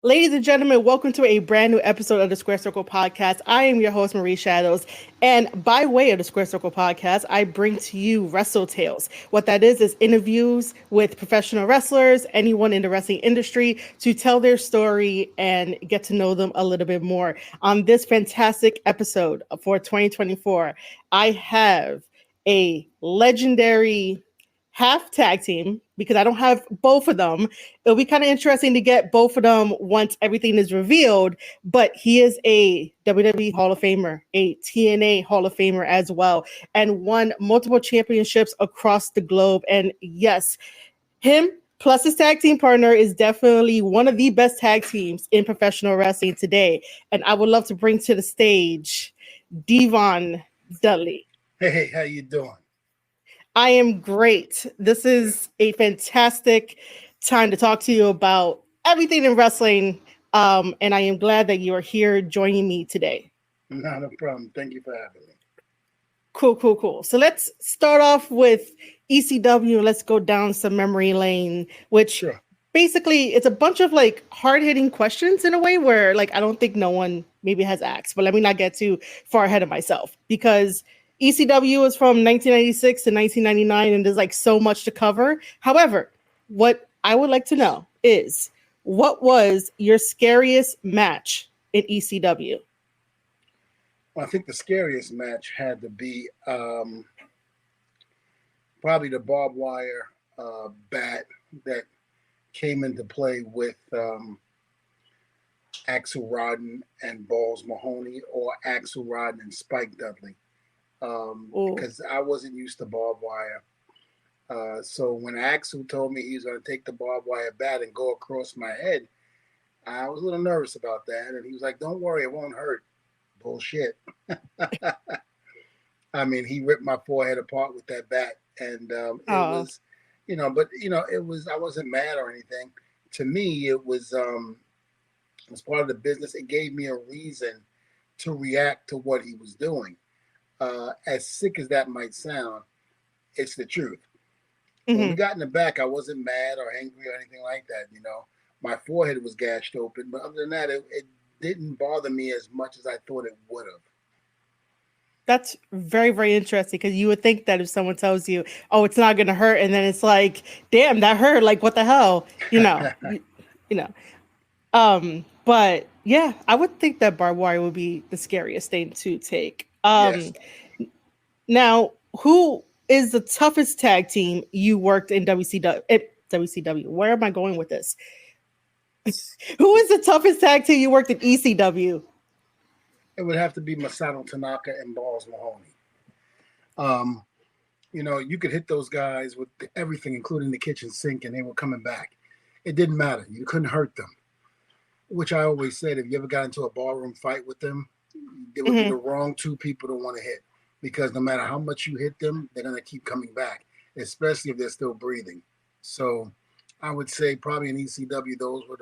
Ladies and gentlemen, welcome to a brand new episode of the Square Circle Podcast. I am your host, Marie Shadows. And by way of the Square Circle Podcast, I bring to you Wrestle Tales. What that is interviews with professional wrestlers, anyone in the wrestling industry, to tell their story and get to know them a little bit more. On this fantastic episode for 2024, I have a legendary half tag team because I don't have both of them. It'll be kind of interesting to get both of them once everything is revealed. But he is a WWE Hall of Famer, a TNA Hall of Famer as well, and won multiple championships across the globe. And yes, him plus his tag team partner is definitely one of the best tag teams in professional wrestling today. And I would love to bring to the stage D'Von Dudley. Hey, how you doing? I am great. This is a fantastic time to talk to you about everything in wrestling. And I am glad that you are here joining me today. Not a problem. Thank you for having me. Cool. So let's start off with ECW. Let's go down some memory lane, which Sure. basically it's a bunch of like hard-hitting questions in a way where like I don't think no one maybe has asked, but let me not get too far ahead of myself because ECW is from 1996 to 1999 and there's like so much to cover. However, what I would like to know is what was your scariest match in ECW? Well, I think the scariest match had to be probably the barbed wire bat that came into play with Axel Rodden and Balls Mahoney, or Axel Rodden and Spike Dudley, because I wasn't used to barbed wire. So when Axel told me he was going to take the barbed wire bat and go across my head, I was a little nervous about that. And he was like, "Don't worry, it won't hurt." Bullshit. I mean, he ripped my forehead apart with that bat. And it was, it was, I wasn't mad or anything. To me, it was part of the business. It gave me a reason to react to what he was doing. As sick as that might sound, it's the truth. Mm-hmm. When we got in the back, I wasn't mad or angry or anything like that. My forehead was gashed open, but other than that, it didn't bother me as much as I thought it would have. That's very, very interesting because you would think that if someone tells you, "Oh, it's not going to hurt," and then it's like, "Damn, that hurt!" Like, what the hell, you know? But yeah, I would think that barbed wire would be the scariest thing to take. Yes. Now, who is the toughest tag team you worked in WCW? WCW. Where am I going with this? Who is the toughest tag team you worked in ECW? It would have to be Masato Tanaka and Balls Mahoney. You could hit those guys with everything, including the kitchen sink, and they were coming back. It didn't matter. You couldn't hurt them, which I always said, if you ever got into a ballroom fight with them, they would be the wrong two people to want to hit, because no matter how much you hit them, they're going to keep coming back, especially if they're still breathing. So I would say probably in ECW, those were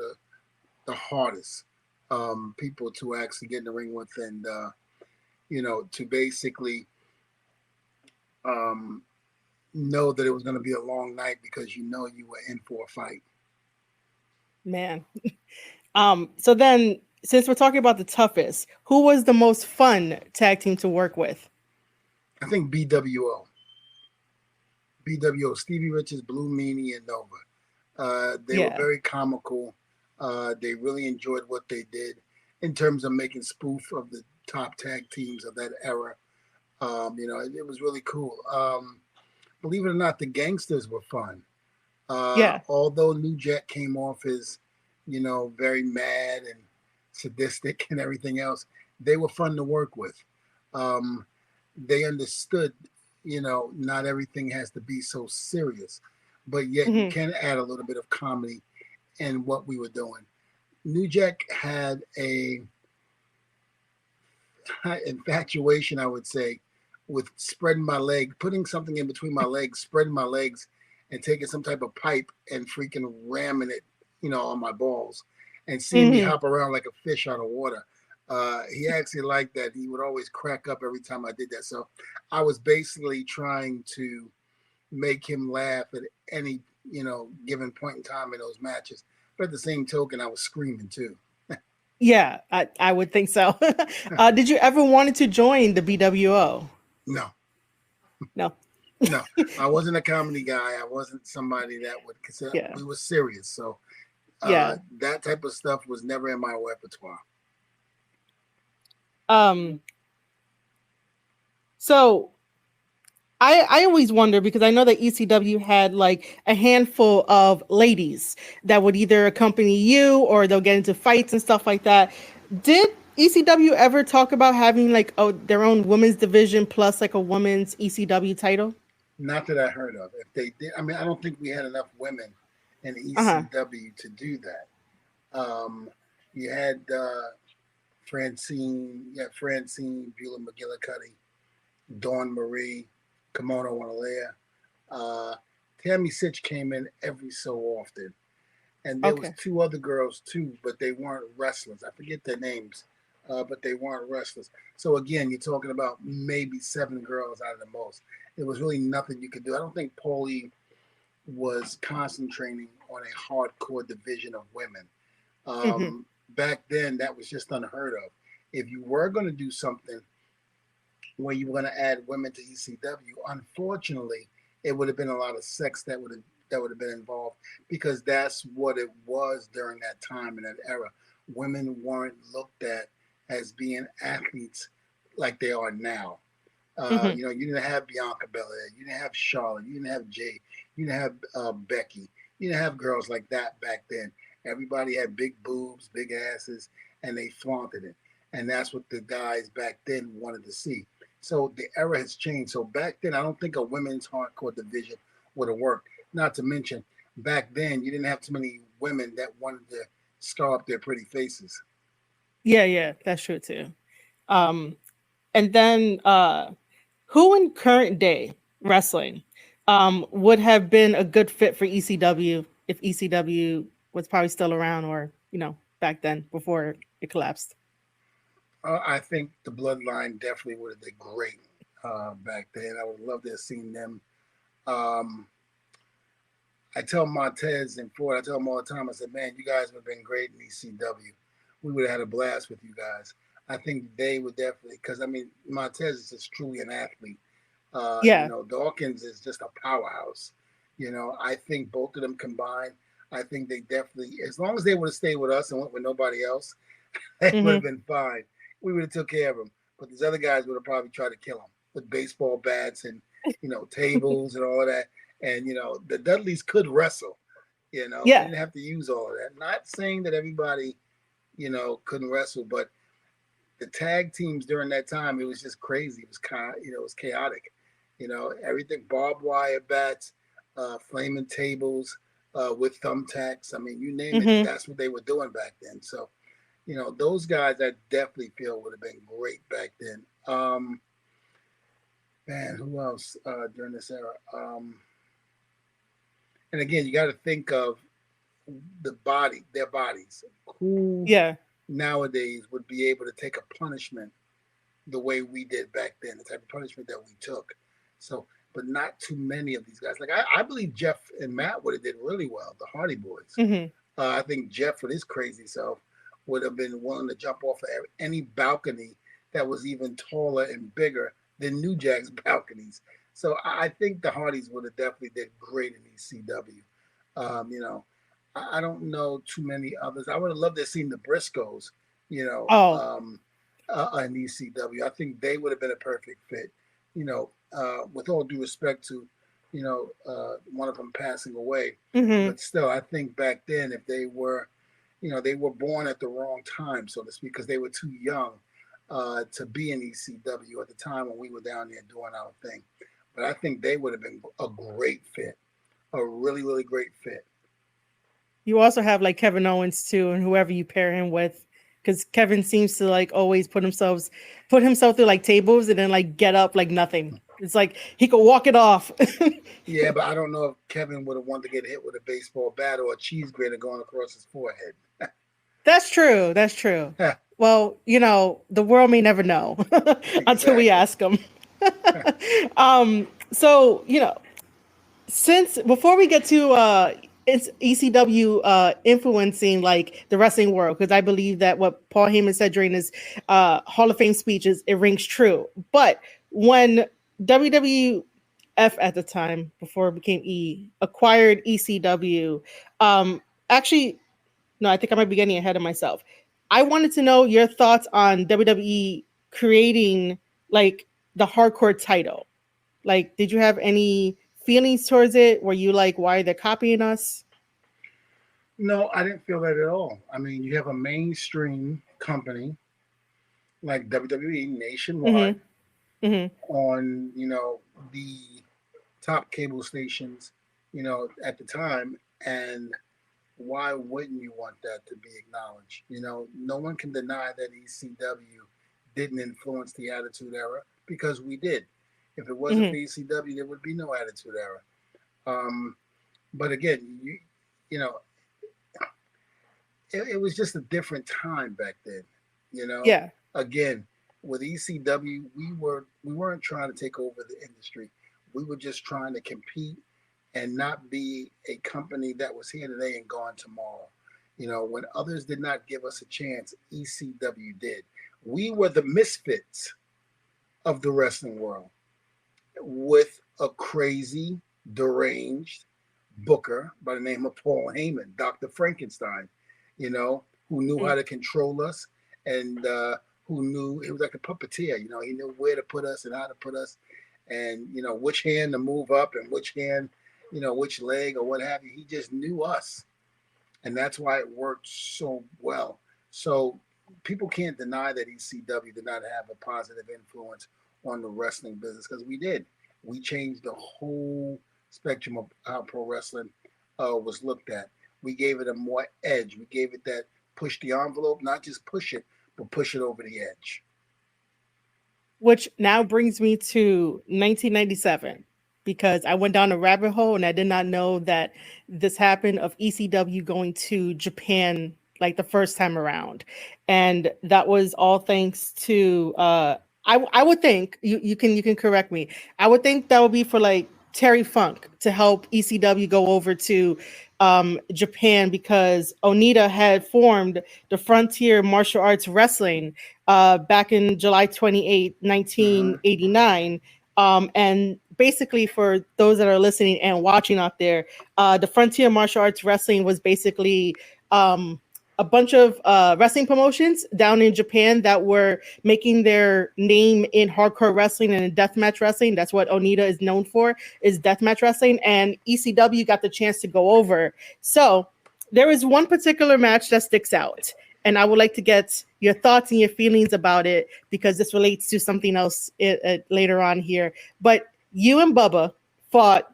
the hardest people to actually get in the ring with, and to basically know that it was going to be a long night because you were in for a fight. Man. So then, since we're talking about the toughest, who was the most fun tag team to work with? I think BWO, Stevie Richards, Blue Meanie, and Nova. They were very comical. They really enjoyed what they did in terms of making spoof of the top tag teams of that era. It was really cool. Believe it or not, the Gangsters were fun. Although New Jack came off as, very mad and sadistic and everything else, they were fun to work with. They understood, not everything has to be so serious, but yet you can add a little bit of comedy in what we were doing. New Jack had a infatuation, I would say, with spreading my leg, putting something in between my legs, spreading my legs, and taking some type of pipe and freaking ramming it, on my balls, and seeing me hop around like a fish out of water. He actually liked that. He would always crack up every time I did that. So I was basically trying to make him laugh at any, given point in time in those matches. But at the same token, I was screaming too. Yeah, I would think so. Did you ever wanted to join the BWO? No, No. no, I wasn't a comedy guy. I wasn't somebody that would consider. Yeah. We were serious, so Yeah. that type of stuff was never in my repertoire. Um. So I always wonder because I know that ECW had like a handful of ladies that would either accompany you or they'll get into fights and stuff like that. Did ECW ever talk about having like their own women's division plus like a women's ECW title? Not that I heard of. If they did, I mean, I don't think we had enough women in Uh-huh. ECW to do that. You had Francine, Beulah McGillicuddy, Dawn Marie, Kimono Wanalea. Tammy Sitch came in every so often. And there was Okay. two other girls too, but they weren't wrestlers. I forget their names, but they weren't wrestlers. So again, you're talking about maybe 7 girls out of the most. There was really nothing you could do. I don't think Paulie was concentrating on a hardcore division of women. Hmm. Back then, that was just unheard of. If you were going to do something where you were going to add women to ECW, unfortunately, it would have been a lot of sex that would have been involved because that's what it was during that time and that era. Women weren't looked at as being athletes like they are now. Hmm. You didn't have Bianca Belair, you didn't have Charlotte, you didn't have Jay, you didn't have Becky, you didn't have girls like that back then. Everybody had big boobs, big asses, and they flaunted it. And that's what the guys back then wanted to see. So the era has changed. So back then, I don't think a women's hardcore division would have worked. Not to mention, back then, you didn't have too many women that wanted to scar up their pretty faces. Yeah, yeah, that's true too. Um, and then who in current day wrestling would have been a good fit for ECW if ECW was probably still around or, back then before it collapsed? I think the Bloodline definitely would have been great back then. I would love to have seen them. Um, I tell Montez and Ford, I tell them all the time, I said, man, you guys would have been great in ECW. We would have had a blast with you guys. I think they would definitely, because I mean, Montez is just truly an athlete. Yeah. Dawkins is just a powerhouse. I think both of them combined, I think they definitely, as long as they would have stayed with us and went with nobody else, they would Hmm. have been fine. We would have took care of them. But these other guys would have probably tried to kill them with baseball bats and, tables and all of that. And, the Dudleys could wrestle. They Yeah. didn't have to use all of that. Not saying that everybody, couldn't wrestle, but the tag teams during that time, it was just crazy. It was it was chaotic. Everything barbed wire bats, flaming tables with thumbtacks. I mean, you name it. Hmm. That's what they were doing back then. So, those guys I definitely feel would have been great back then. Man, who else during this era? And again, you got to think of their bodies. Who Yeah. nowadays would be able to take a punishment the way we did back then, the type of punishment that we took. So, but not too many of these guys. Like I believe Jeff and Matt would have did really well, the Hardy Boys. Hmm. I think Jeff, with his crazy self, would have been willing to jump off of any balcony that was even taller and bigger than New Jack's balconies. So I think the Hardys would have definitely did great in ECW. Um, you know, I don't know too many others. I would have loved to have seen the Briscoes, you know, Oh. um, in ECW. I think they would have been a perfect fit. With all due respect to, one of them passing away, Hmm. but still, I think back then, if they were, they were born at the wrong time, so to speak, because they were too young to be in ECW at the time when we were down there doing our thing. But I think they would have been a great fit, a really, really great fit. You also have like Kevin Owens too, and whoever you pair him with, because Kevin seems to like always put himself through like tables and then like get up like nothing. It's like he could walk it off. Yeah, but I don't know if Kevin would have wanted to get hit with a baseball bat or a cheese grater going across his forehead. That's true. That's true. Well, the world may never know until we Exactly. ask them. So, since before we get to it's ECW influencing like the wrestling world, because I believe that what Paul Heyman said during his Hall of Fame speeches, it rings true. But when WWF at the time, before it became acquired ECW, actually, no, I think I might be getting ahead of myself. I wanted to know your thoughts on WWE creating like the hardcore title. Like, did you have any feelings towards it? Were you like, why are they copying us? No, I didn't feel that at all. I mean, you have a mainstream company like WWE nationwide Mm-hmm. Mm-hmm. on, the top cable stations, at the time. And why wouldn't you want that to be acknowledged? No one can deny that ECW didn't influence the Attitude Era, because we did. If it wasn't Mm-hmm. for ECW, there would be no Attitude Era. But again, you know, it was just a different time back then. You know, Yeah. again, with ECW, we weren't trying to take over the industry. We were just trying to compete and not be a company that was here today and gone tomorrow. When others did not give us a chance, ECW did. We were the misfits of the wrestling world, with a crazy, deranged booker by the name of Paul Heyman, Dr. Frankenstein, who knew how to control us, and who knew, it was like a puppeteer. He knew where to put us and how to put us, and which hand to move up and which hand, which leg or what have you. He just knew us, and that's why it worked so well. So people can't deny that ECW did not have a positive influence on the wrestling business, because we did. We changed the whole spectrum of how pro wrestling was looked at. We gave it a more edge. We gave it that push the envelope, not just push it, but push it over the edge. Which now brings me to 1997, because I went down a rabbit hole and I did not know that this happened, of ECW going to Japan like the first time around. And that was all thanks to I would think, you can correct me. I would think that would be for like Terry Funk to help ECW go over to Japan, because Onita had formed the Frontier Martial Arts Wrestling back in July 28th, 1989. And basically, for those that are listening and watching out there, the Frontier Martial Arts Wrestling was basically a bunch of wrestling promotions down in Japan that were making their name in hardcore wrestling and in deathmatch wrestling. That's what Onita is known for, is deathmatch wrestling. And ECW got the chance to go over. So there is one particular match that sticks out, and I would like to get your thoughts and your feelings about it, because this relates to something else later on here. But you and Bubba fought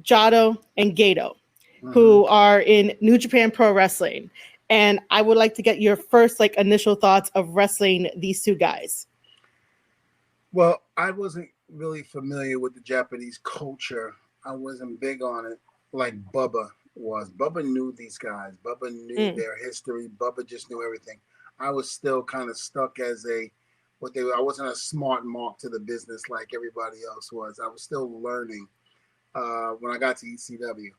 Jado and Gato, Mm-hmm. who are in New Japan Pro Wrestling. And I would like to get your first like initial thoughts of wrestling these two guys. Well, I wasn't really familiar with the Japanese culture. I wasn't big on it like Bubba was. Bubba knew these guys. Bubba knew Mm. their history. Bubba just knew everything. I was still kind of stuck as I wasn't a smart mark to the business like everybody else was. I was still learning when I got to ECW.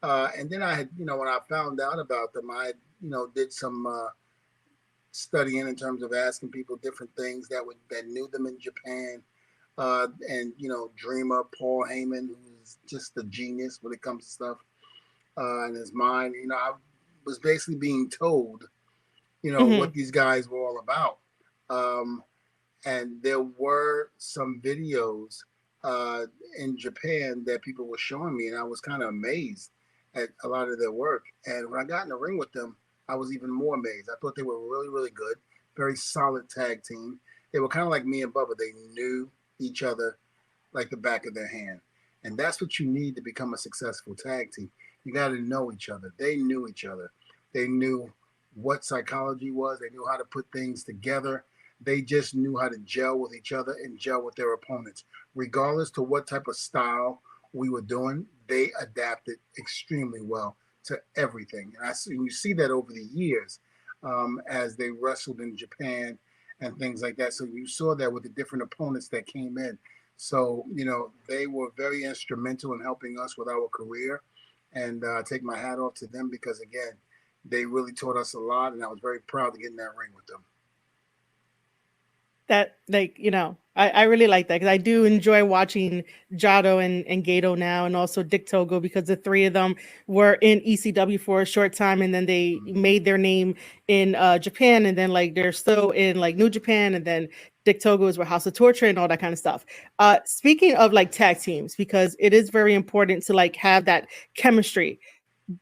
And then I had, when I found out about them, I, did some studying in terms of asking people different things that knew them in Japan. And Dreamer Paul Heyman, who's just a genius when it comes to stuff in his mind. I was basically being told, Mm-hmm. what these guys were all about. Um, and there were some videos uh, in Japan that people were showing me, and I was kind of amazed at a lot of their work. And when I got in the ring with them, I was even more amazed. I thought they were really, really good, very solid tag team. They were kind of like me and Bubba. They knew each other like the back of their hand. And that's what you need to become a successful tag team. You got to know each other. They knew each other. They knew what psychology was. They knew how to put things together. They just knew how to gel with each other and gel with their opponents. Regardless to what type of style we were doing, they adapted extremely well to everything. And you see that over the years as they wrestled in Japan and things like that. So you saw that with the different opponents that came in. So, they were very instrumental in helping us with our career. and take my hat off to them because, again, they really taught us a lot, and I was very proud to get in that ring with them. That, like, I really like that because I do enjoy watching Jado and Gato now, and also Dick Togo, because the three of them were in ECW for a short time, and then they made their name in Japan, and then like they're still in like New Japan, and then Dick Togo is with House of Torture and all that kind of stuff. Speaking of like tag teams, because it is very important to like have that chemistry,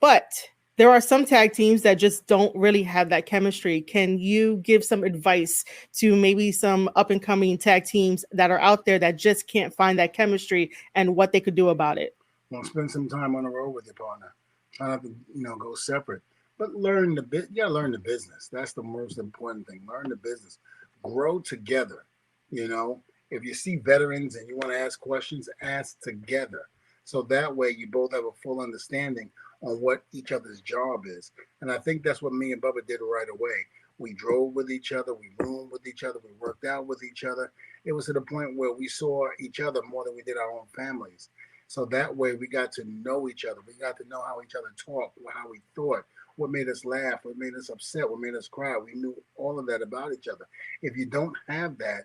but there are some tag teams that just don't really have that chemistry. Can you give some advice to maybe some up and coming tag teams that are out there that just can't find that chemistry and what they could do about it? Well, spend some time on the road with your partner. Try not to, go separate, but learn the bit. You gotta learn the business. That's the most important thing. Learn the business. Grow together. If you see veterans and you want to ask questions, ask together. So that way you both have a full understanding on what each other's job is. And I think that's what me and Bubba did right away. We drove with each other, we roomed with each other, we worked out with each other. It was to the point where we saw each other more than we did our own families. So that way we got to know each other. We got to know how each other talked, how we thought, what made us laugh, what made us upset, what made us cry. We knew all of that about each other. If you don't have that,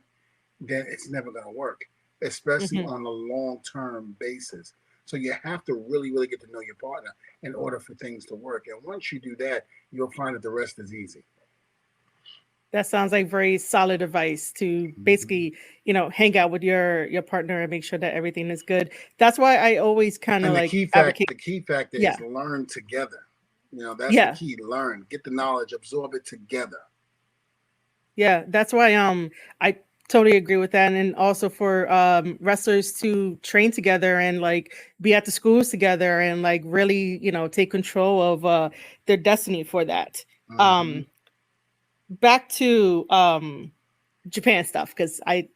then it's never going to work, especially on a long-term basis. So you have to really, really get to know your partner in order for things to work. And once you do that, you'll find that the rest is easy. That sounds like very solid advice to basically, hang out with your partner and make sure that everything is good. That's why I always kind of like advocate. The key factor is learn together. That's the key. Learn, get the knowledge, absorb it together. Yeah, that's why I totally agree with that. And also for wrestlers to train together and like be at the schools together and like really, take control of their destiny for that. Back to Japan stuff, because I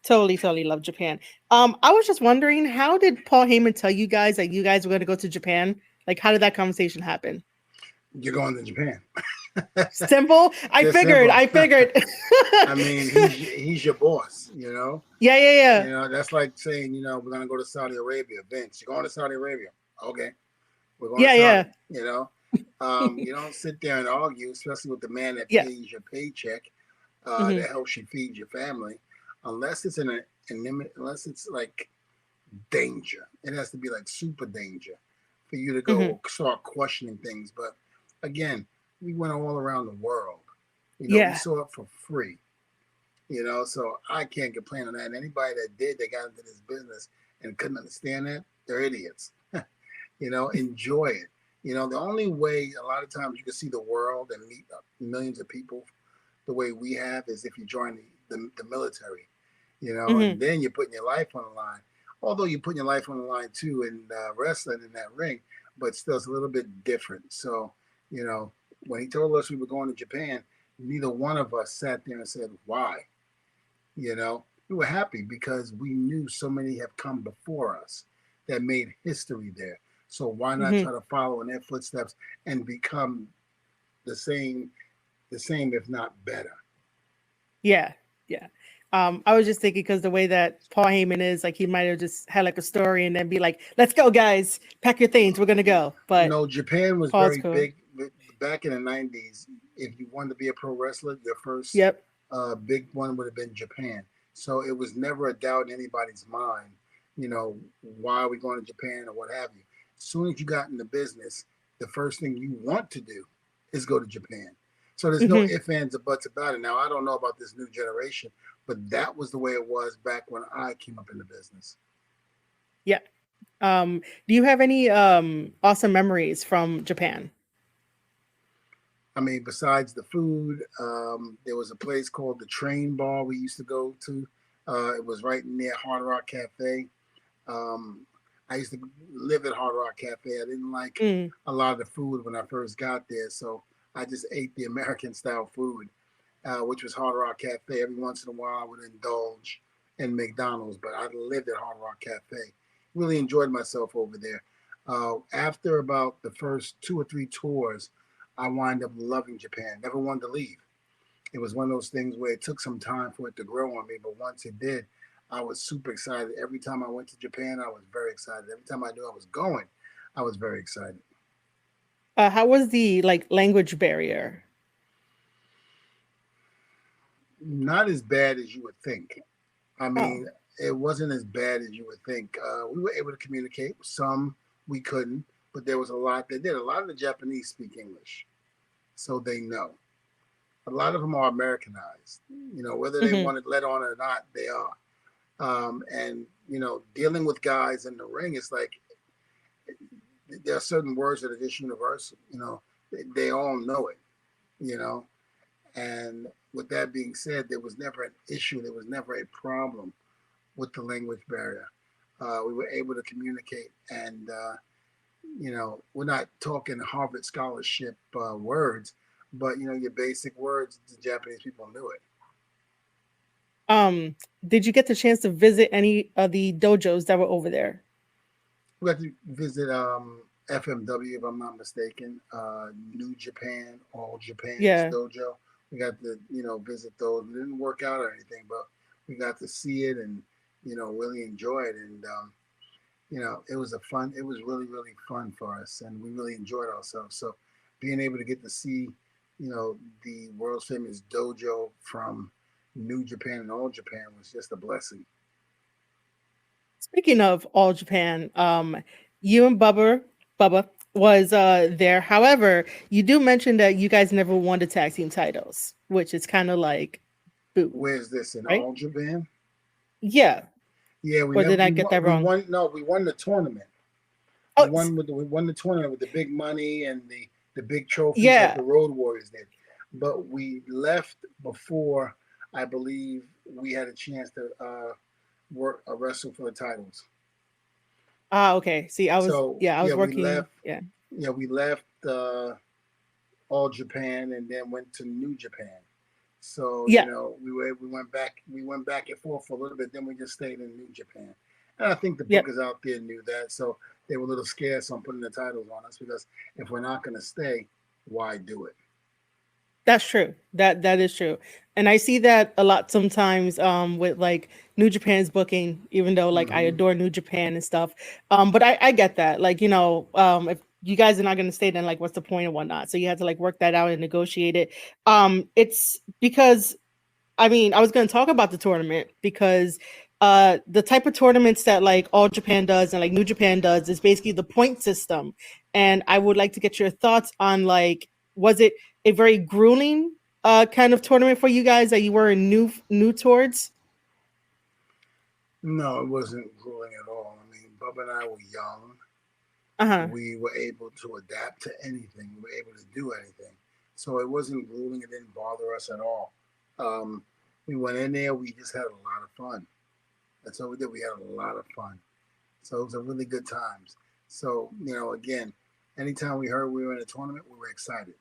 totally love Japan. I was just wondering, how did Paul Heyman tell you guys that you guys were going to go to Japan? Like, how did that conversation happen? You're going to Japan. Simple. I figured. I mean, he's your boss, Yeah. That's like saying, we're gonna go to Saudi Arabia. Vince, you're going to Saudi Arabia. Okay. We're going to Saudi, you don't sit there and argue, especially with the man that pays your paycheck, that helps you feed your family, unless it's unless it's like danger. It has to be like super danger for you to go start questioning things. But again, we went all around the world. We saw it for free. So I can't complain on that. And anybody that did, that got into this business and couldn't understand that, they're idiots. Enjoy it. The only way a lot of times you can see the world and meet millions of people the way we have is if you join the military, and then you're putting your life on the line. Although you're putting your life on the line too in wrestling in that ring, but still it's a little bit different. So, when he told us we were going to Japan, neither one of us sat there and said, why? We were happy because we knew so many have come before us that made history there. So why not try to follow in their footsteps and become the same, if not better? Yeah. I was just thinking, because the way that Paul Heyman is, like, he might have just had like a story and then be like, let's go, guys, pack your things, we're going to go. But Japan was Paul's very big. Back in the 90s, if you wanted to be a pro wrestler, your first big one would have been Japan. So it was never a doubt in anybody's mind, why are we going to Japan or what have you. As soon as you got in the business, the first thing you want to do is go to Japan. So there's no ifs, ands, or buts about it. Now, I don't know about this new generation, but that was the way it was back when I came up in the business. Yeah. Do you have any awesome memories from Japan? I mean, besides the food, there was a place called the Train Bar we used to go to. It was right near Hard Rock Cafe. I used to live at Hard Rock Cafe. I didn't like a lot of the food when I first got there, so I just ate the American style food, which was Hard Rock Cafe. Every once in a while, I would indulge in McDonald's, but I lived at Hard Rock Cafe. Really enjoyed myself over there. After about the first 2 or 3 tours, I wind up loving Japan. Never wanted to leave. It was one of those things where it took some time for it to grow on me, but once it did, I was super excited. Every time I went to Japan, I was very excited. Every time I knew I was going, I was very excited. How was the like language barrier? Not as bad as you would think. I Oh. mean, it wasn't as bad as you would think. We were able to communicate. Some we couldn't, but there was a lot that did. A lot of the Japanese speak English, so they know. A lot of them are Americanized. You know, whether they Hmm. want to let on or not, they are. And you know, dealing with guys in the ring is like there are certain words that are just universal. You know, they all know it. You know, and with that being said, there was never an issue. There was never a problem with the language barrier. We were able to communicate, and you know, we're not talking Harvard scholarship words, but you know, your basic words, the Japanese people knew it. Did you get the chance to visit any of the dojos that were over there? We got to visit FMW, if I'm not mistaken, New Japan, All Japan's Yeah. dojo. We got to, you know, visit those. It didn't work out or anything, but we got to see it and, you know, really enjoy it. And, you know, it was really, really fun for us. And we really enjoyed ourselves. So being able to get to see, you know, the world's famous dojo from New Japan and All Japan was just a blessing. Speaking of All Japan, you and Bubba was there. However, you do mention that you guys never won the tag team titles, which is kind of like boo, Where's this in right? All Japan? Yeah. Yeah, we Or never did I get that we wrong? won. No, we won the tournament. Oh, We won the tournament with the big money and the big trophies like yeah. the Road Warriors did. But we left before I believe we had a chance to work a wrestle for the titles. Ah, okay. See, So I yeah, was we working. left. Yeah. Yeah, we left All Japan and then went to New Japan. So you Yeah. know, we went back and forth for a little bit. Then we just stayed in New Japan, and I think the Yep. bookers out there knew that, so they were a little scared on putting the titles on us because if we're not going to stay, why do it? That's true. That is true. And I see that a lot sometimes with like New Japan's booking, even though like I Mm-hmm. adore New Japan and stuff. But I get that. Like, you know, if you guys are not gonna stay, then like what's the point and whatnot? So you have to like work that out and negotiate it. It's because I mean, I was going to talk about the tournament because the type of tournaments that like All Japan does and like New Japan does is basically the point system. And I would like to get your thoughts on like, was it a very grueling kind of tournament for you guys that you were new towards? No, it wasn't grueling at all. I mean, Bubba and I were young. Uh-huh. We were able to adapt to anything. We were able to do anything. So it wasn't grueling. It didn't bother us at all. Um, we went in there. We just had a lot of fun. That's all we did. We had a lot of fun. So it was a really good times. So, you know, again, anytime we heard we were in a tournament, we were excited.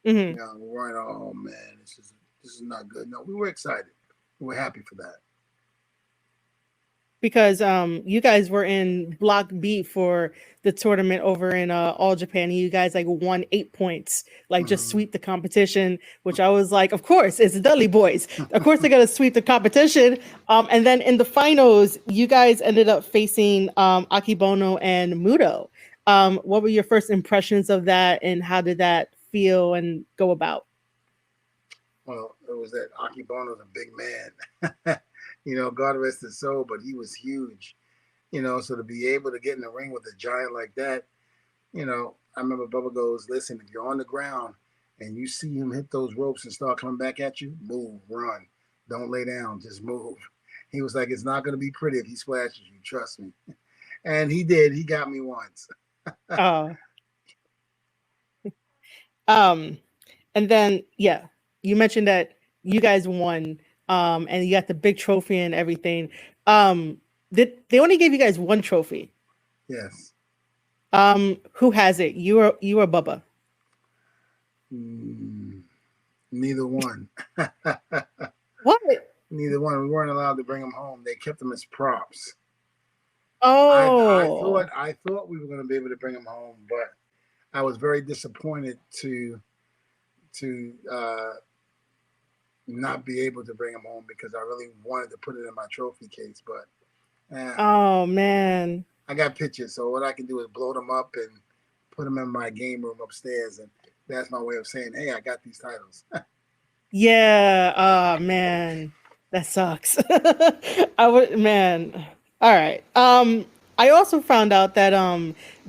You Hmm. know, we weren't, oh man, this is not good. No, we were excited. We were happy for that. Because you guys were in block B for the tournament over in All Japan, and you guys like won 8 points, like just Mm-hmm. sweep the competition, which I was like, of course it's the Dudley boys, of course they're gonna sweep the competition. And then in the finals you guys ended up facing Akibono and Muto. What were your first impressions of that, and how did that feel and go about? Well, it was that Akibono's a big man. You know, God rest his soul, but he was huge. You know, so to be able to get in the ring with a giant like that, you know, I remember Bubba goes, listen, if you're on the ground and you see him hit those ropes and start coming back at you, move, run. Don't lay down, just move. He was like, it's not going to be pretty if he splashes you, trust me. And he did. He got me once. Uh, um, And then, yeah, you mentioned that you guys won, and you got the big trophy and everything. Did they only gave you guys one trophy? Yes. Who has it? You or Bubba? Mm, neither one. What? Neither one. We weren't allowed to bring them home. They kept them as props. Oh, I thought we were going to be able to bring them home, but I was very disappointed to not be able to bring them home because I really wanted to put it in my trophy case, but Oh man. I got pictures, so what I can do is blow them up and put them in my game room upstairs, and that's my way of saying, "Hey, I got these titles." Yeah. Oh man, that sucks. I would, man. All right. I also found out that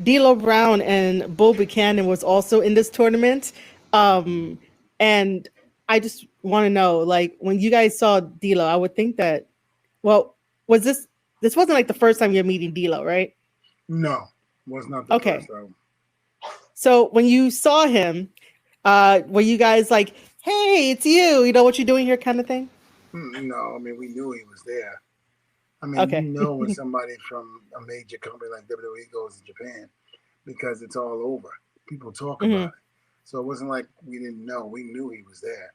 D'Lo Brown and Bull Buchanan was also in this tournament. And I just want to know, like, when you guys saw D'Lo, I would think that, well, was this wasn't like the first time you're meeting D'Lo, right? No, was not the first Okay. time. So when you saw him, were you guys like, "Hey, it's you. You know what you're doing here," kind of thing? No, I mean we knew he was there. I mean, Okay. when somebody from a major company like WWE goes to Japan because it's all over. People talk about Hmm. it. So it wasn't like we didn't know. We knew he was there.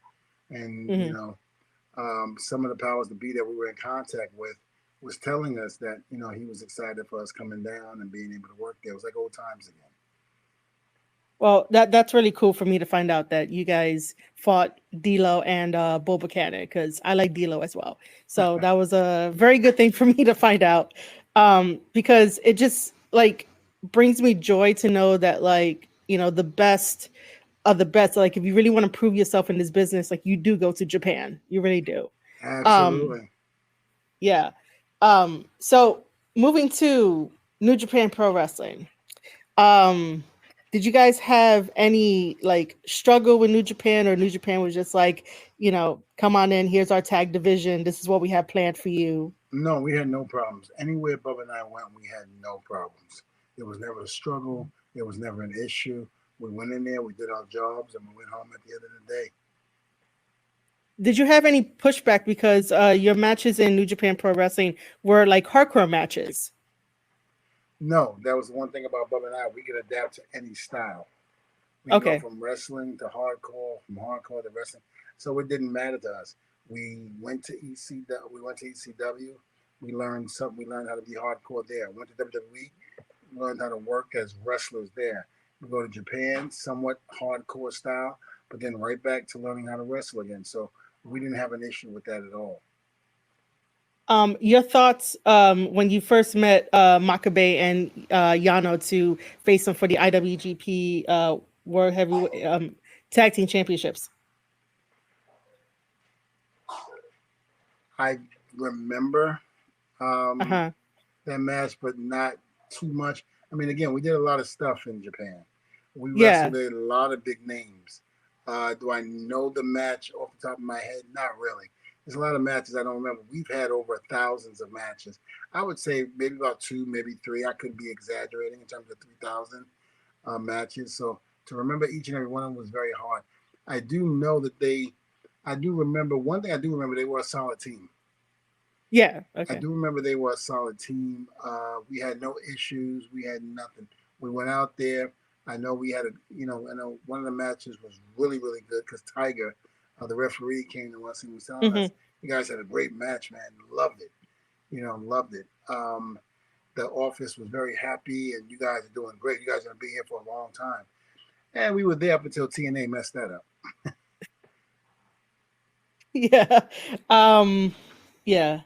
And, Hmm. some of the powers to be that we were in contact with was telling us that, he was excited for us coming down and being able to work there. It was like old times again. Well, that's really cool for me to find out that you guys fought D'Lo and Bull Buchanan because I like D'Lo as well. So that was a very good thing for me to find out, because it just like brings me joy to know that, like, the best of the best. Like, if you really want to prove yourself in this business, like, you do go to Japan. You really do. Um, Absolutely. yeah. So moving to New Japan Pro Wrestling. Um, did you guys have any like struggle with New Japan, or New Japan was just like, come on in, here's our tag division. This is what we have planned for you. No, we had no problems. Anywhere Bubba and I went, we had no problems. There was never a struggle. There was never an issue. We went in there, we did our jobs, and we went home at the end of the day. Did you have any pushback because your matches in New Japan Pro Wrestling were like hardcore matches? No, that was the one thing about Bubba and I. We could adapt to any style. We can go Okay. from wrestling to hardcore, from hardcore to wrestling. So it didn't matter to us. We went to ECW. We went to ECW. We learned something. We learned how to be hardcore there. Went to WWE. We learned how to work as wrestlers there. We go to Japan, somewhat hardcore style, but then right back to learning how to wrestle again. So we didn't have an issue with that at all. Your thoughts when you first met Makabe and Yano to face them for the IWGP World Heavyweight Tag Team Championships? I remember Uh um, huh. that match, but not too much. I mean, again, we did a lot of stuff in Japan. We Yeah. wrestled a lot of big names. Do I know the match off the top of my head? Not really. There's a lot of matches I don't remember. We've had over thousands of matches. I would say maybe about two, maybe three. I could be exaggerating in terms of 3,000 matches. So to remember each and every one of them was very hard. I do know that I do remember, one thing I do remember, they were a solid team. Yeah. I Okay. do remember they were a solid team. We had no issues. We had nothing. We went out there. I know we had I know one of the matches was really, really good because Tiger, the referee, came to us and was telling Hmm. us, "You guys had a great match, man. Loved it. Loved it." The office was very happy, and you guys are doing great. You guys are gonna be here for a long time. And we were there up until TNA messed that up. Yeah. Um. Yeah.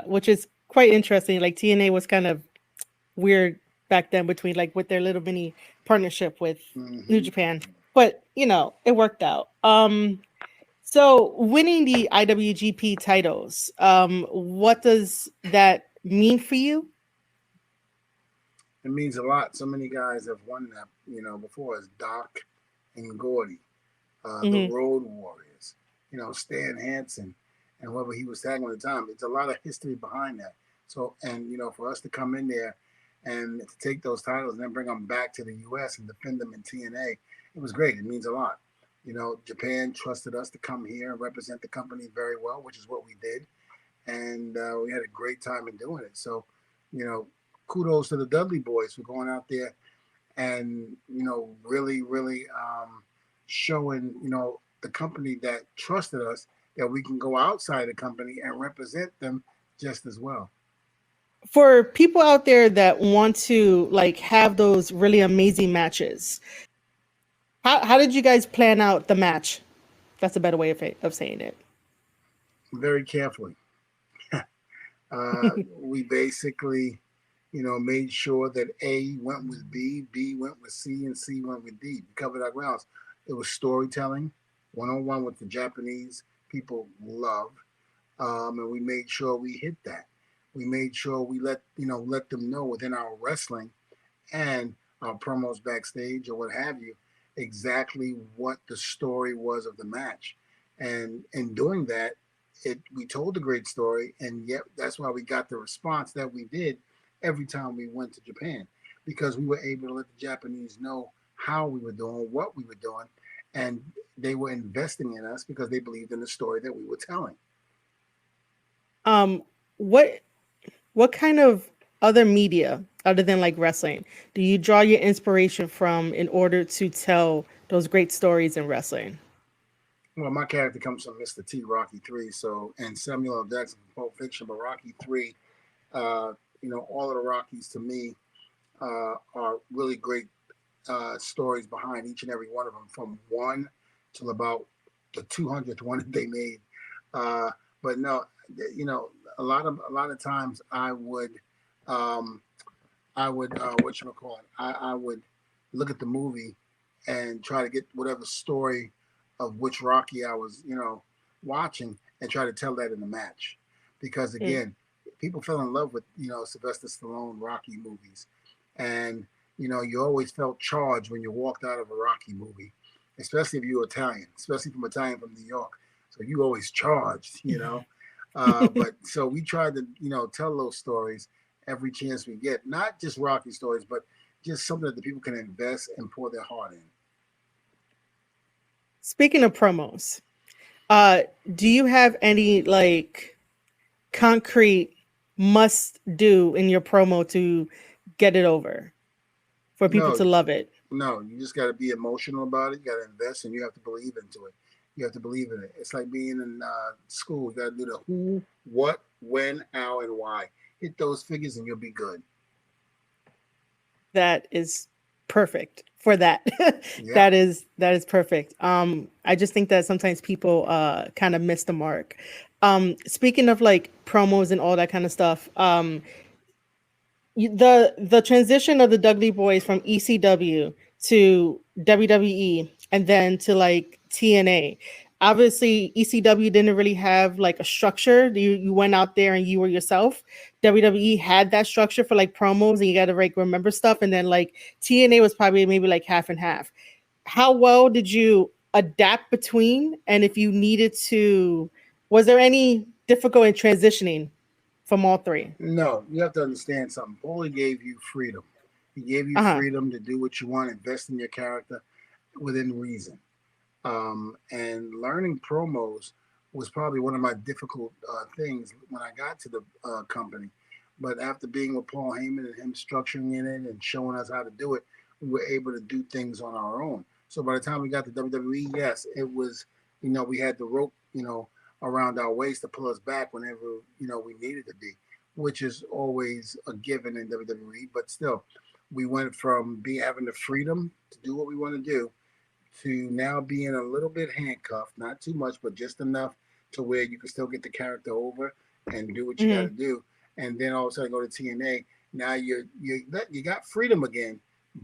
Which is quite interesting. Like, TNA was kind of weird back then between, like, with their little mini partnership with New Mm-hmm. Japan, but it worked out. So winning the IWGP titles, what does that mean for you? It means a lot. So many guys have won that, before. As Doc and Gordy, the Hmm. Road Warriors, Stan Hansen, and whoever he was tagging at the time. It's a lot of history behind that. So, and for us to come in there and to take those titles and then bring them back to the U.S. and defend them in TNA, it was great. It means a lot. Japan trusted us to come here and represent the company very well, which is what we did, and we had a great time in doing it. So, you know, kudos to the Dudley boys for going out there and really, really showing the company that trusted us that we can go outside the company and represent them just as well. For people out there that want to like have those really amazing matches, how did you guys plan out the match? That's a better way of saying it. Very carefully. We basically, made sure that A went with B, B went with C, and C went with D. We covered our grounds. It was storytelling, one-on-one with the Japanese people love, and we made sure we hit that. We made sure we let them know within our wrestling and our promos backstage or what have you, exactly what the story was of the match. And in doing that, we told a great story, and yet that's why we got the response that we did every time we went to Japan, because we were able to let the Japanese know how we were doing, what we were doing, and they were investing in us because they believed in the story that we were telling. Um, what kind of other media other than like wrestling do you draw your inspiration from in order to tell those great stories in wrestling? Well, my character comes from Mr. T, Rocky 3, and Samuel L. Jackson from Pulp Fiction, but Rocky 3, uh, all of the Rockies to me are really great stories behind each and every one of them, from one till about the 200th one that they made. Uh, but no, a lot of times um, I would what you call it, I would look at the movie and try to get whatever story of which Rocky I was watching and try to tell that in the match, because Mm. again, people fell in love with Sylvester Stallone Rocky movies, and you always felt charged when you walked out of a Rocky movie, especially if you were Italian, especially from New York. So you always charged. But so we tried to tell those stories every chance we get, not just Rocky stories, but just something that the people can invest and pour their heart in. Speaking of promos, do you have any like concrete must do in your promo to get it over for people No, to love it? no, you just got to be emotional about it. You got to invest, and you have to believe into it. You have to believe in it. It's like being in school. You got to do the who, what, when, how, and why. Hit those figures, and you'll be good. That is perfect for that. Yeah. That is perfect. I just think that sometimes people kind of miss the mark. Speaking of like promos and all that kind of stuff, the transition of the Dudley Boys from ECW to WWE and then to like TNA. Obviously, ECW didn't really have like a structure. You went out there and you were yourself. WWE had that structure for like promos and you got to like remember stuff. And then like TNA was probably maybe like half and half. How well did you adapt between? And if you needed to, was there any difficult in transitioning from all three? No, you have to understand something. Paulie gave you freedom. He gave you Uh huh. freedom to do what you want, invest in your character within reason. And learning promos was probably one of my difficult things when I got to the company. But after being with Paul Heyman and him structuring in it and showing us how to do it, we were able to do things on our own. So by the time we got to WWE, yes, it was, we had the rope, around our waist to pull us back whenever, we needed to be, which is always a given in WWE. But still, we went from having the freedom to do what we want to do to now being a little bit handcuffed, not too much, but just enough to where you can still get the character over and do what you got to Mm-hmm. do. And then all of a sudden go to TNA. Now you got freedom again,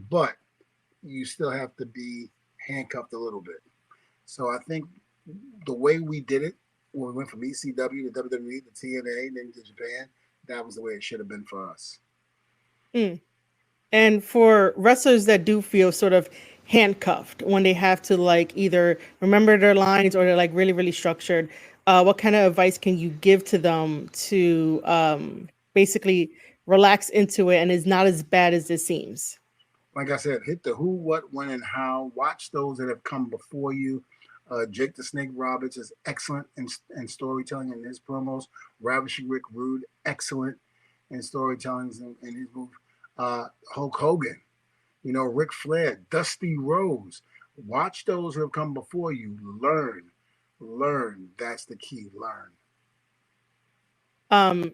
but you still have to be handcuffed a little bit. So I think the way we did it when we went from ECW to WWE to TNA and then to Japan, that was the way it should have been for us. Mm. And for wrestlers that do feel sort of handcuffed when they have to like either remember their lines or they're like really, really structured, what kind of advice can you give to them to basically relax into it and is not as bad as it seems? Like I said, hit the who, what, when, and how. Watch those that have come before you. Jake the Snake Roberts is excellent in storytelling in his promos. Ravishing Rick Rude, excellent in storytelling in his move. Hulk Hogan, Ric Flair, Dusty Rose. Watch those who have come before you. Learn. That's the key. Learn.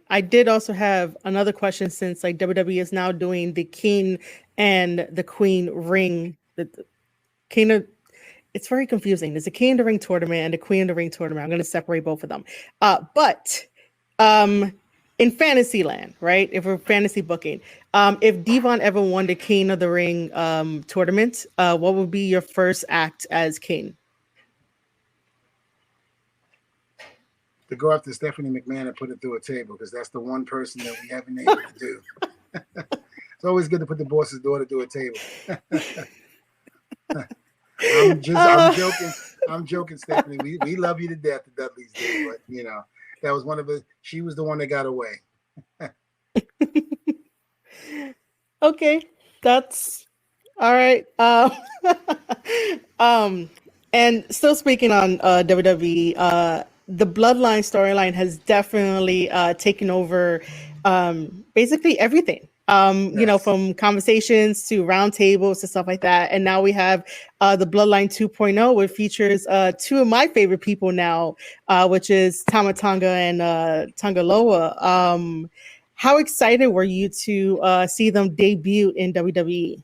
I did also have another question since like WWE is now doing the King and the Queen ring. The King of, it's very confusing. There's a King of the Ring tournament and the Queen of the Ring tournament. I'm going to separate both of them. But um, in Fantasyland, right? If we're fantasy booking, if D'Von ever won the King of the Ring tournament, what would be your first act as king? To go after Stephanie McMahon and put it through a table, because that's the one person that we haven't been able to do. It's always good to put the boss's daughter through a table. I'm joking. I'm joking, Stephanie. We love you to death, the Dudleys did, but that was one of the. She was the one that got away. Okay, that's all right. And still speaking on WWE, the Bloodline storyline has definitely taken over basically everything. Yes. From conversations to roundtables to stuff like that. And now we have the Bloodline 2.0, which features two of my favorite people now, which is Tama Tonga and Tangaloa. How excited were you to see them debut in WWE?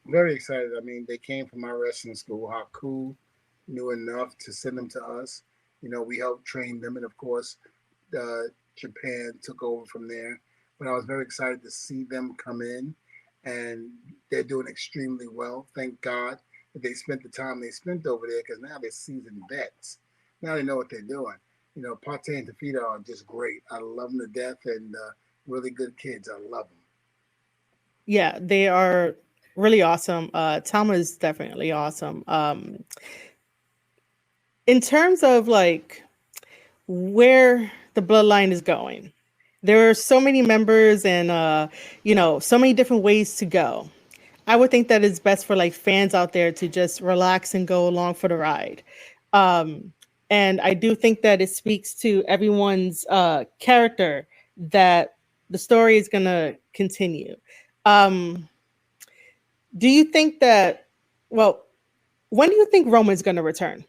Very excited. I mean, they came from my wrestling school. Haku knew enough to send them to us. We helped train them, and of course, Japan took over from there. But I was very excited to see them come in, and they're doing extremely well. Thank God that they spent the time they spent over there, because now they're seasoned vets. Now they know what they're doing. Pate and Tafita are just great. I love them to death, and really good kids. I love them. Yeah, they are really awesome. Tama is definitely awesome. In terms of like where the bloodline is going, there are so many members and so many different ways to go. I would think that it's best for like fans out there to just relax and go along for the ride. And I do think that it speaks to everyone's character that the story is gonna continue. Um, do you think that? Well, when do you think Roman's gonna return?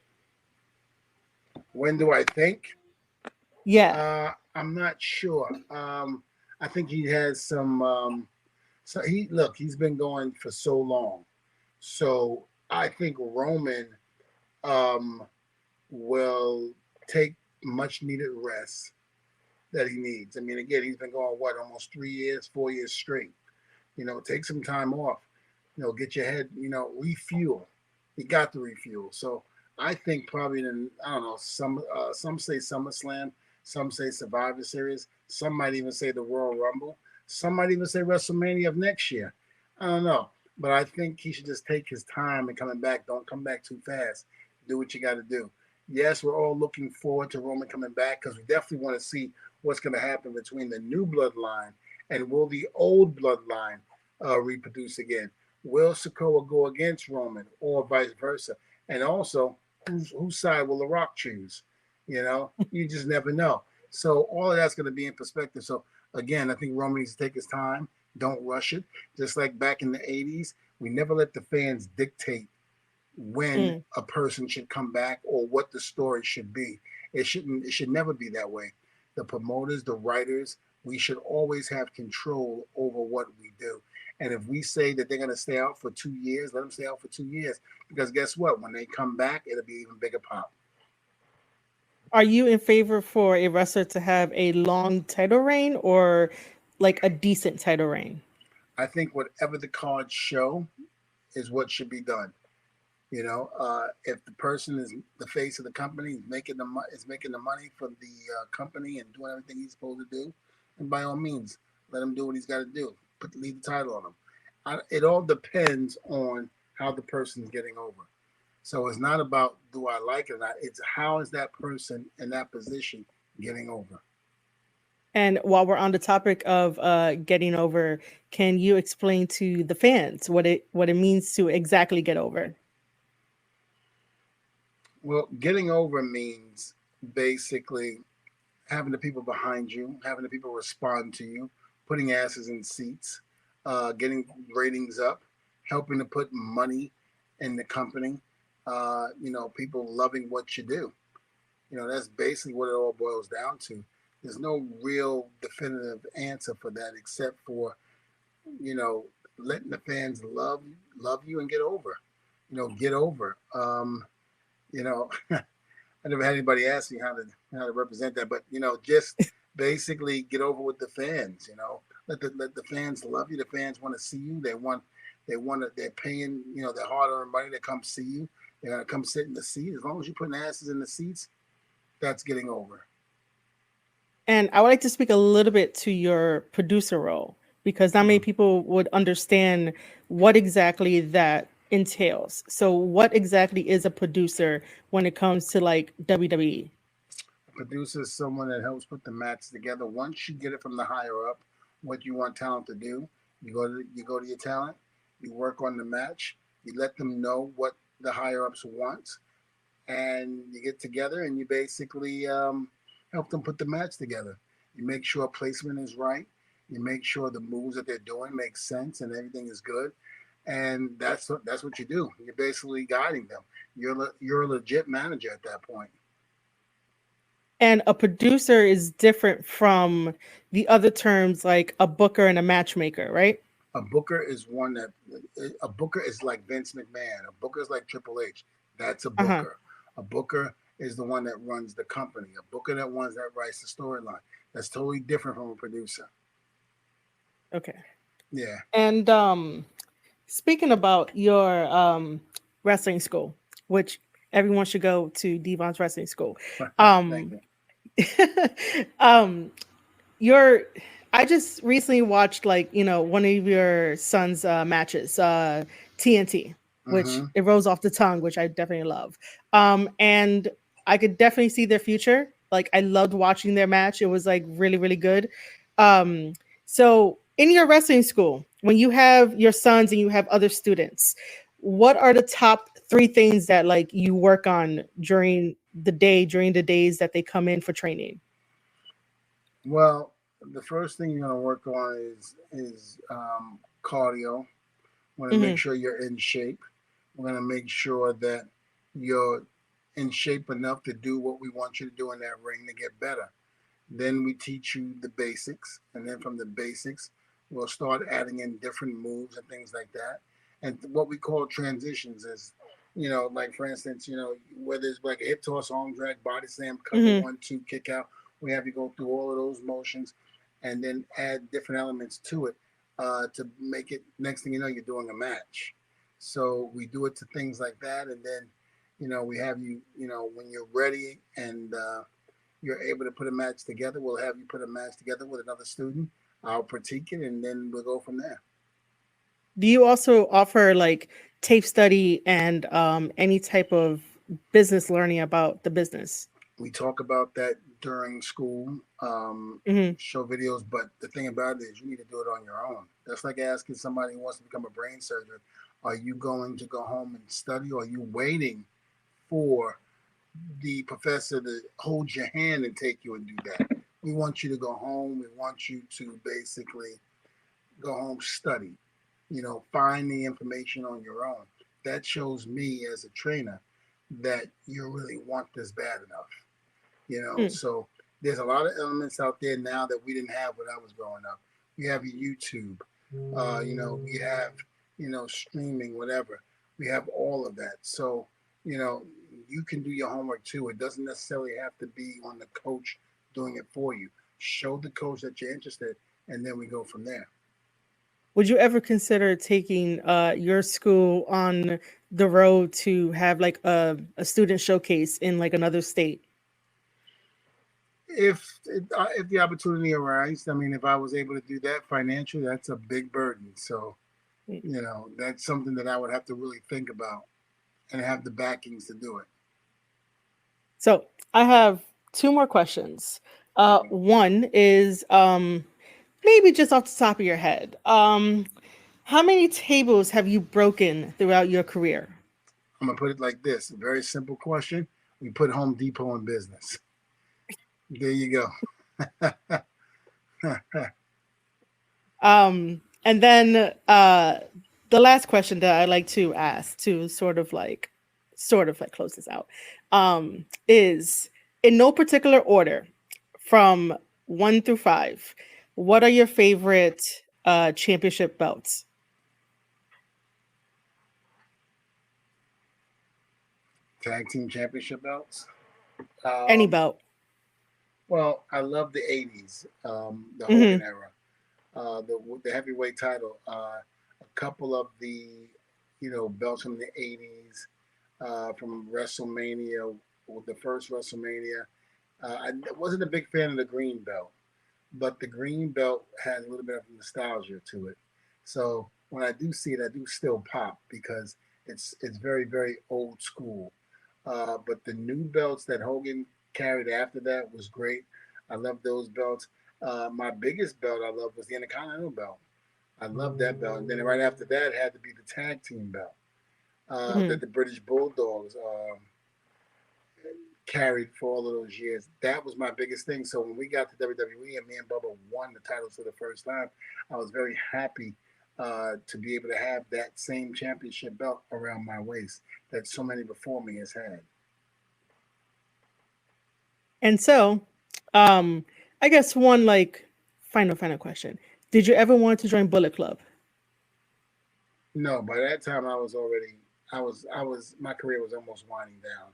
When do I think? Yeah. I'm not sure. I think he has some. He's been going for so long, so I think Roman will take much needed rest that he needs. I mean, again, he's been going almost 3 years, 4 years straight. Take some time off. Get your head. Refuel. You got to refuel. So I think probably I don't know. Some say SummerSlam. Some say Survivor Series. Some might even say the Royal Rumble. Some might even say WrestleMania of next year. I don't know. But I think he should just take his time and coming back. Don't come back too fast. Do what you got to do. Yes, we're all looking forward to Roman coming back, because we definitely want to see what's going to happen between the new bloodline and will the old bloodline reproduce again. Will Sikoa go against Roman or vice versa? And also, whose side will The Rock choose? You just never know. So all of that's going to be in perspective. So again, I think Roman needs to take his time. Don't rush it. Just like back in the 80s, we never let the fans dictate when a person should come back or what the story should be. It should never be that way. The promoters, the writers, we should always have control over what we do. And if we say that they're going to stay out for 2 years, let them stay out for 2 years. Because guess what? When they come back, it'll be even bigger pop. Are you in favor for a wrestler to have a long title reign or like a decent title reign? I think whatever the cards show is what should be done. If the person is the face of the company, is making the money for the company and doing everything he's supposed to do, and by all means, let him do what he's got to do. Leave the title on him. It all depends on how the person's getting over. So it's not about do I like it or not. It's how is that person in that position getting over. And while we're on the topic of getting over, can you explain to the fans what it means to exactly get over? Well, getting over means basically having the people behind you, having the people respond to you, putting asses in seats, getting ratings up, helping to put money in the company, people loving what you do. That's basically what it all boils down to. There's no real definitive answer for that except for, letting the fans love you and get over. Get over. I never had anybody ask me how to represent that, but just basically get over with the fans. Let the fans love you. The fans want to see you. They're paying their hard-earned money to come see you. They're gonna come sit in the seat. As long as you're putting asses in the seats, that's getting over. And I would like to speak a little bit to your producer role, because not many people would understand what exactly that entails. So what exactly is a producer when it comes to like WWE? A producer is someone that helps put the match together. Once you get it from the higher up, what you want talent to do, you go to your talent, you work on the match, you let them know what the higher ups want, and you get together and you basically help them put the match together. You make sure placement is right. You make sure the moves that they're doing make sense and everything is good. And that's what you do. You're basically guiding them. You're a legit manager at that point. And a producer is different from the other terms like a booker and a matchmaker, right? A booker is like Vince McMahon. A booker is like Triple H. That's a Uh-huh. booker. A booker is the one that runs the company. A booker that writes the storyline. That's totally different from a producer. Okay. Yeah. And speaking about your wrestling school, which everyone should go to Devon's wrestling school. Thank Um you. um your I just recently watched like, one of your son's matches, TNT, which Mm-hmm. it rolls off the tongue, which I definitely love. And I could definitely see their future. Like I loved watching their match. It was like really, really good. Um, so in your wrestling school, when you have your sons and you have other students, what are the top three things that like you work on during the days that they come in for training? Well, the first thing you're going to work on is cardio. We're going to make Hmm. sure you're in shape. We're going to make sure that you're in shape enough to do what we want you to do in that ring to get better. Then we teach you the basics, and then from the basics, we'll start adding in different moves and things like that. And what we call transitions is, like for instance, whether it's like a hip toss, arm drag, body slam, cover, Hmm. 1, 2, kick out, we have you go through all of those motions, and then add different elements to it to make it. Next thing you know, you're doing a match. So we do it to things like that, and then, we have you, when you're ready and you're able to put a match together, we'll have you put a match together with another student. I'll critique it, and then we'll go from there. Do you also offer like tape study and any type of business learning about the business? We talk about that during school, Hmm. show videos, but the thing about it is you need to do it on your own. That's like asking somebody who wants to become a brain surgeon, are you going to go home and study, or are you waiting for the professor to hold your hand and take you and do that? We want you to go home. We want you to basically go home, study, find the information on your own. That shows me as a trainer that you really want this bad enough, Mm. So there's a lot of elements out there now that we didn't have when I was growing up. We have YouTube, we have, streaming, whatever. We have all of that. So, you know, you can do your homework too. It doesn't necessarily have to be on the coach doing it for you. Show the coach that you're interested, and then we go from there. Would you ever consider taking your school on the road to have like a student showcase in like another state? If the opportunity arises, I mean, if I was able to do that financially, that's a big burden. So, Mm. that's something that I would have to really think about and have the backings to do it. So I have two more questions. One is maybe just off the top of your head. How many tables have you broken throughout your career? I'm gonna put it like this: a very simple question. We put Home Depot in business. There you go. And then the last question that I like to ask to sort of like close this out is in no particular order from 1 through 5. What are your favorite championship belts? Tag team championship belts. Any Um, belt. Well, I love the '80s, the Hogan era, the heavyweight title, a couple of the belts from the '80s, from WrestleMania, the first WrestleMania. I wasn't a big fan of the green belt, but the green belt has a little bit of nostalgia to it. So when I do see it, I do still pop because it's very, very old school. But the new belts that Hogan carried after that was great. I love those belts. My biggest belt I love was the Intercontinental belt. I love that belt. And then right after that had to be the tag team belt that the British Bulldogs carried for all of those years. That was my biggest thing. So when we got to WWE and me and Bubba won the titles for the first time, I was very happy to be able to have that same championship belt around my waist that so many before me has had. And so, I guess one final question. Did you ever want to join Bullet Club? No, by that time I was my career was almost winding down.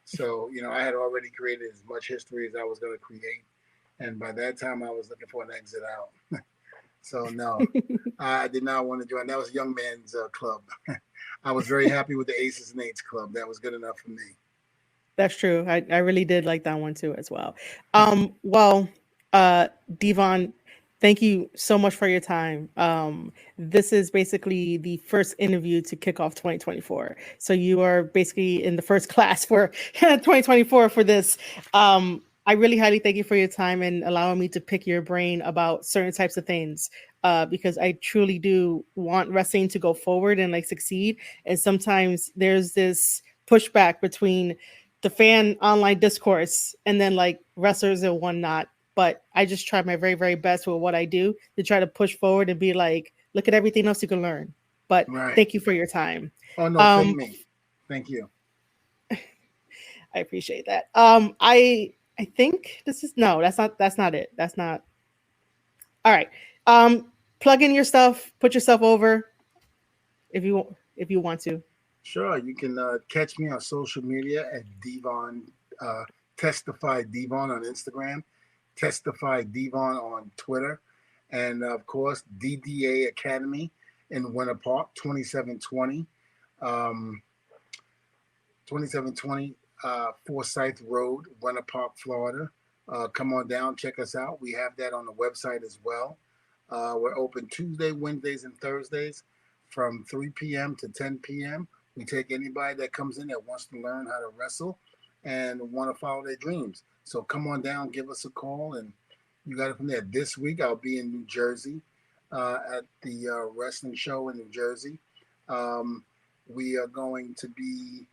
So, I had already created as much history as I was going to create. And by that time I was looking for an exit out. So no, I did not want to join. That was a young man's club. I was very happy with the Aces and Eights club. That was good enough for me. That's true. I really did like that one too as well. Well, D'Von, thank you so much for your time. This is basically the first interview to kick off 2024. So you are basically in the first class for 2024 for this. I really highly thank you for your time and allowing me to pick your brain about certain types of things, because I truly do want wrestling to go forward and succeed. And sometimes there's this pushback between the fan online discourse and then wrestlers and whatnot. But I just try my very, very best with what I do to try to push forward and be look at everything else you can learn. But Thank you for your time. Oh, no, thank me. Thank you. I appreciate that. I think this is, no, that's not it. That's not. All right. Plug in your stuff, put yourself over if you want to. Sure. You can catch me on social media at D'Von, Testify D'Von on Instagram, Testify D'Von on Twitter, and of course, DDA Academy in Winter Park, 2720. 2720 Forsyth Road, Winter Park, Florida. Come on down, check us out. We have that on the website as well. We're open Tuesday, Wednesdays, and Thursdays from 3 p.m. to 10 p.m. We take anybody that comes in that wants to learn how to wrestle and want to follow their dreams. So come on down, give us a call, and you got it from there. This week I'll be in New Jersey at the wrestling show in New Jersey. We are going to be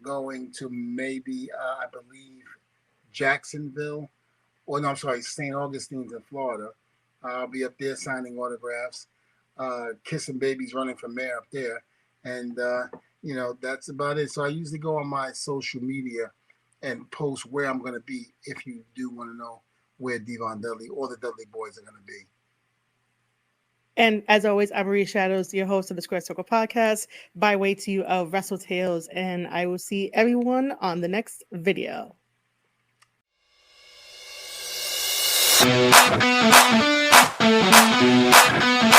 going to maybe, I believe, Jacksonville. Or no, I'm sorry, St. Augustine's in Florida. I'll be up there signing autographs, kissing babies running for mayor up there. And, that's about it. So I usually go on my social media and post where I'm going to be if you do want to know where D'Von Dudley or the Dudley Boys are going to be. And as always, I'm Marie Shadows, your host of the Square Circle Podcast, by way to you of Wrestle Tales. And I will see everyone on the next video. Thank you.